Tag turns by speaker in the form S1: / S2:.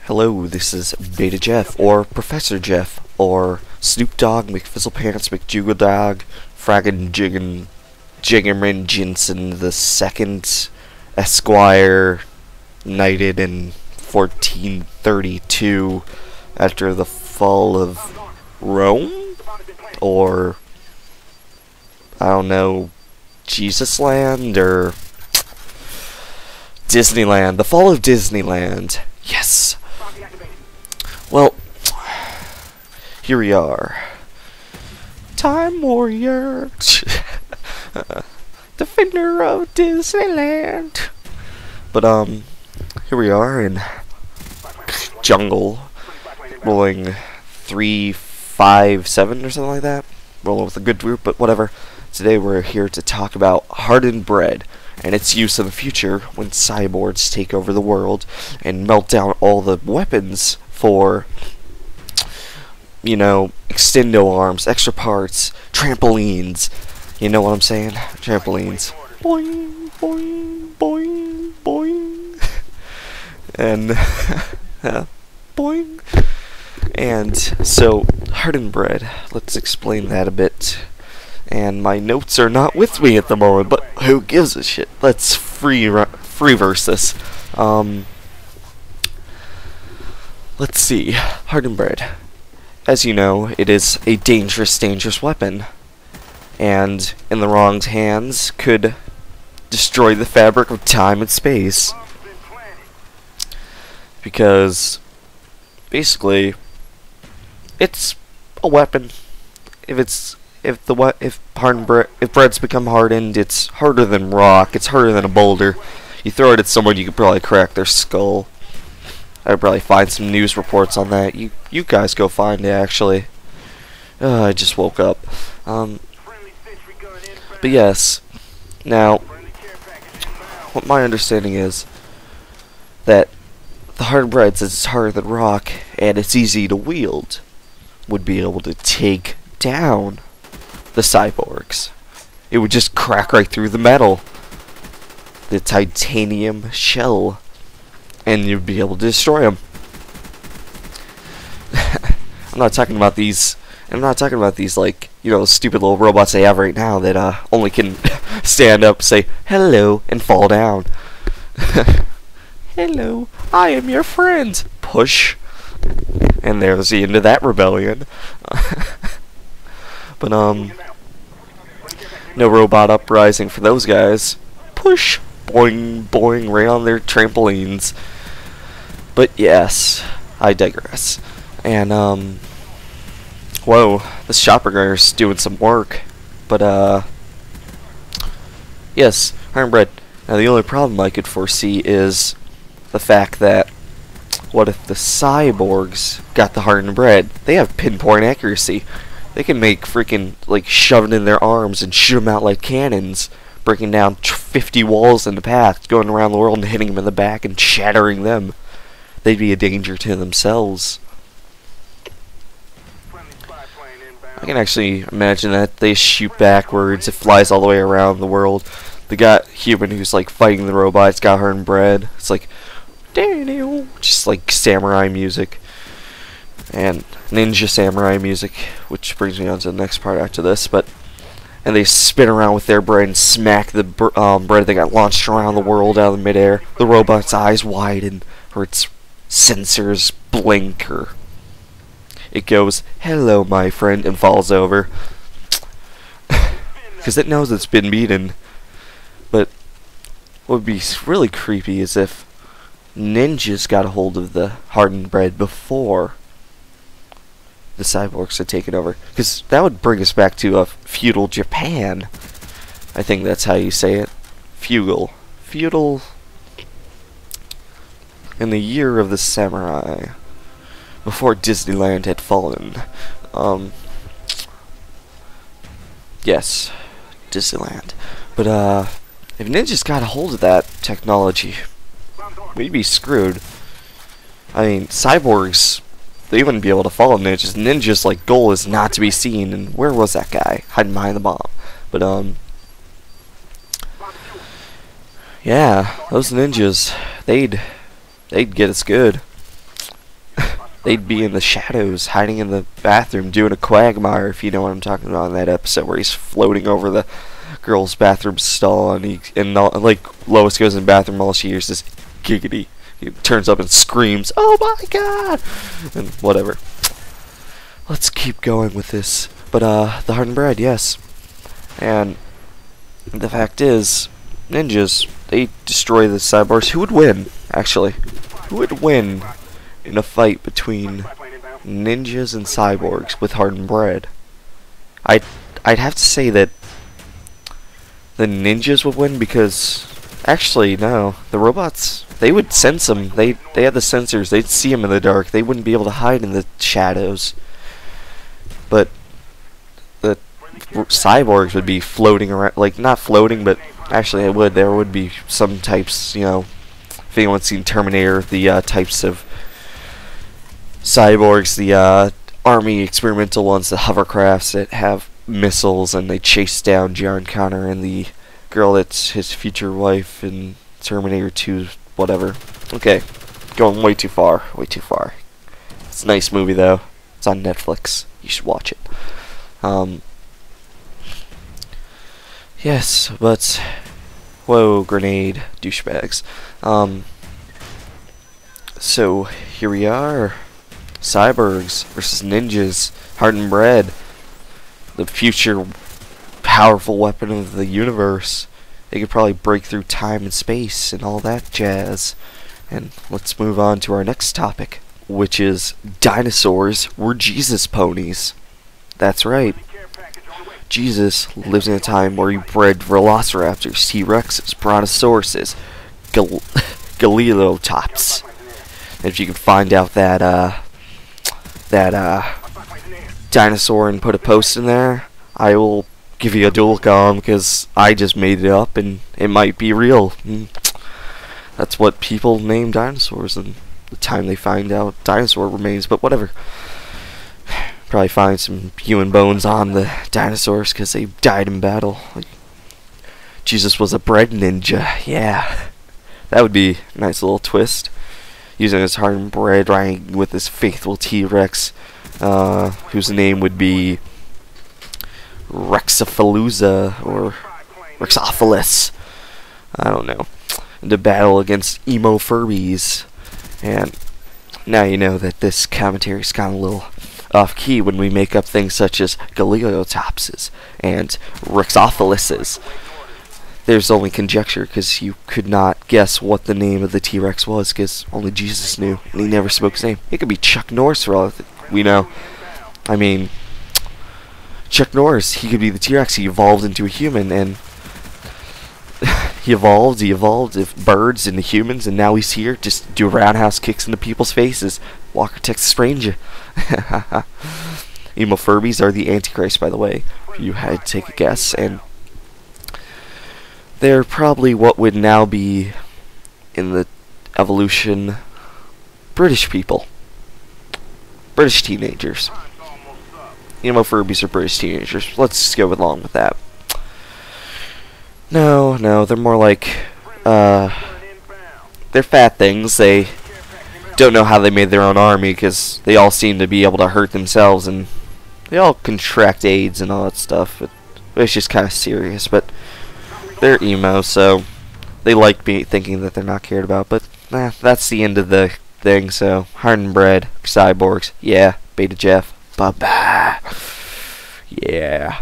S1: Hello, this is Beta Jeff, or Professor Jeff, or Snoop Dogg, McFizzlepants, McJugadog, Fraggin' Jiggin' Jiggerman Jensen the Second, Esquire, knighted in 1432 after the fall of Rome? Or, I don't know, Jesusland, or Disneyland. The fall of Disneyland. Yes. Well, here we are. Time Warrior. Defender of Disneyland. But, here we are in jungle. Rolling 3-5-7 or something like that. Rolling with a good group, but whatever. Today we're here to talk about hardened bread and its use in the future when cyborgs take over the world and melt down all the weapons for, you know, extendo arms, extra parts, trampolines. You know what I'm saying? Trampolines. Boing, boing, boing, boing. And, boing. And so, hardened bread. Let's explain that a bit. And my notes are not with me at the moment, but who gives a shit? Let's free verse this. Let's see. Hardened bread. As you know, it is a dangerous weapon. And in the wrong hands could destroy the fabric of time and space. Because basically it's a weapon. If bread's become hardened, it's harder than rock, it's harder than a boulder. You throw it at someone, you could probably crack their skull. I'd probably find some news reports on that. You guys go find it, actually. I just woke up. But yes, now, what my understanding is that the hardened bread, since it's harder than rock and it's easy to wield, would be able to take down the cyborgs. It would just crack right through the metal, the titanium shell, and you'd be able to destroy them. I'm not talking about these like, you know, stupid little robots they have right now that only can stand up, say hello, and fall down. Hello, I am your friend. Push, and there's the end of that rebellion. But no robot uprising for those guys. Push, boing, boing, right on their trampolines. But yes, I digress. And whoa, this shopper guy's doing some work. But yes, hardened bread. Now the only problem I could foresee is the fact that what if the cyborgs got the hardened bread? They have pinpoint accuracy. They can make freaking, like, shove it in their arms and shoot them out like cannons, breaking down 50 walls in the path, going around the world and hitting them in the back and shattering them. They'd be a danger to themselves. I can actually imagine that they shoot backwards, it flies all the way around the world. They got human who's, like, fighting the robots, got hardened bread. It's like, just like samurai music. And ninja samurai music, which brings me on to the next part after this. And they spin around with their bread and smack the bread that got launched around the world out of the midair. The robot's eyes widen, or its sensors blink, or it goes, "Hello, my friend," and falls over. Because it knows it's been beaten. But what would be really creepy is if ninjas got a hold of the hardened bread before the cyborgs had taken over, because that would bring us back to a feudal Japan. I think that's how you say it. Feudal in the year of the samurai, before Disneyland had fallen. Yes, Disneyland. But if ninjas got a hold of that technology, we'd be screwed. I mean, cyborgs, they wouldn't be able to follow ninjas. Ninjas' like goal is not to be seen. And where was that guy? Hiding behind the bomb. But yeah, those ninjas, they'd get us good. they'd be in the shadows, hiding in the bathroom, doing a quagmire, if you know what I'm talking about, in that episode where he's floating over the girl's bathroom stall, and like Lois goes in the bathroom, all she hears is giggity. He turns up and screams, "Oh my god!" and whatever. Let's keep going with this. But the hardened bread, yes. And the fact is, ninjas, they destroy the cyborgs. Who would win, actually? Who would win in a fight between ninjas and cyborgs with hardened bread? I'd have to say that the ninjas would win, because actually no, the robots, they would sense them. They had the sensors. They'd see them in the dark. They wouldn't be able to hide in the shadows. But the cyborgs would be floating around, like not floating, but actually it would. There would be some types, you know, if anyone's seen Terminator, the types of cyborgs, the army experimental ones, the hovercrafts that have missiles, and they chase down John Connor and the girl that's his future wife in Terminator 2, whatever. Okay, going way too far, way too far. It's a nice movie though. It's on Netflix. You should watch it. Yes, but whoa, grenade, douchebags. So here we are, cyborgs versus ninjas, hardened bread, the future powerful weapon of the universe. They could probably break through time and space and all that jazz. And let's move on to our next topic, which is dinosaurs were Jesus ponies. That's right. Jesus lives in a time where he bred velociraptors, T-Rexes, Brontosauruses, Galileotops. And if you can find out that dinosaur and put a post in there, I will give you a dual com, because I just made it up and it might be real. That's what people name dinosaurs, and the time they find out dinosaur remains, but whatever. Probably find some human bones on the dinosaurs because they died in battle. Like, Jesus was a bread ninja. Yeah, that would be a nice little twist. Using his hardened bread, riding with his faithful T-Rex, whose name would be Rexapalooza or Rexophilis. I don't know. Into battle against emo Furbies. And now you know that this commentary's gone a little off key when we make up things such as Galileotopses and Rexophilises. There's only conjecture, because you could not guess what the name of the T-Rex was, because only Jesus knew, and he never spoke his name. It could be Chuck Norris for all we know. I mean, Chuck Norris, he could be the T-Rex. He evolved into a human, and he evolved of birds into humans, and now he's here, just do roundhouse kicks into people's faces. Walker, Texas Ranger. Emo Furbies are the Antichrist, by the way. You had to take a guess, and they're probably what would now be, in the evolution, British people. British teenagers. Emo Furbies are British teenagers. Let's just go along with that. No, they're more like, they're fat things. They don't know how they made their own army, because they all seem to be able to hurt themselves, and they all contract AIDS and all that stuff. It's just kind of serious, but they're emo, so they like thinking that they're not cared about, but that's the end of the thing. So hardened bread, cyborgs, yeah, Beta Jeff, bye bye, yeah.